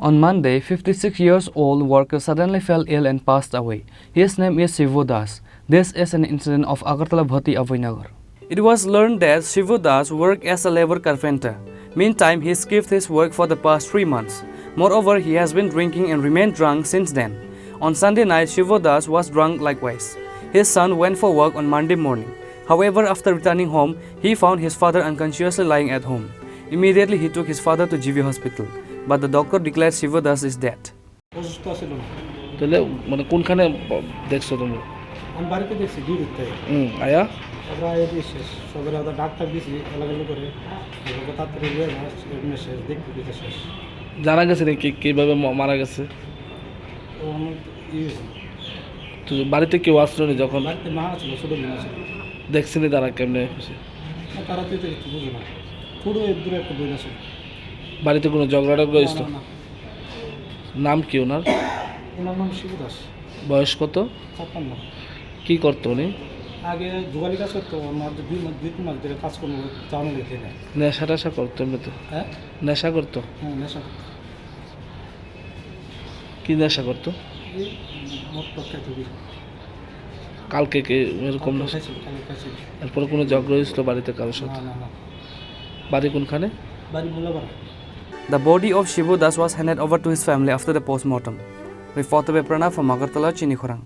On Monday, 56 years old worker suddenly fell ill and passed away. His name is Shivu Das. This is an incident of Agartala Bhati Abhinagar. It was learned that Shivu Das worked as a labor carpenter. Meantime, he skipped his work for the past 3 months. Moreover, he has been drinking and remained drunk since then. On Sunday night, Shivu Das was drunk likewise. His son went for work on Monday morning. However, after returning home, he found his father unconsciously lying at home. Immediately, he took his father to GV hospital, but the doctor declared Shivu Das is dead. তাহলে মানে কোনখানে দেখছো তুমি? আমি বাড়িতে দেখছি ডিউটিতে। আয়া আমরা এদিকে শেষ সদরে ওদের ডাক্তার দিয়েছি এলাকাগুলো করে তাড়াতাড়ি এমনি শেষ দেখতে দিতে শেষ। জানা গেছে নাকি কীভাবে মারা গেছে? ও আমার তো বাড়িতে কেউ আসলো না যখন? বাড়িতে মা ছিল, ছোটো বোন ছিল। দেখছিনি তারা কেমনে? তারা তো কিছু বুঝে না, ছোটো দূরে একটা বোন আছে। বাড়িতে কোনো ঝগড়া টগড়া হয়েছিল? নাম কি ওনার? ওনার নাম শিবু দাস। বয়স কত? 56। কী করতো উনি? আগে জোগালি কাজ করতো, আমার 2 মাস ধরে কাজ করবো চাউনি রেখে নেয়। নেশা টেশা করতো এমনিতে? হ্যাঁ নেশা করতো? হ্যাঁ নেশা করতো। কী নেশা করতো? কালকে কে এরকম নেশা? এরপরে কোনো ঝগড়া হয়েছিল বাড়িতে কারোর সাথে? বাড়ি কোনখানে? বাড়ি মোলাপাড়া। The body of Shivu Das was handed over to his family after the post-mortem. Reporter by Pranav from Agartala, Chini, Khorang.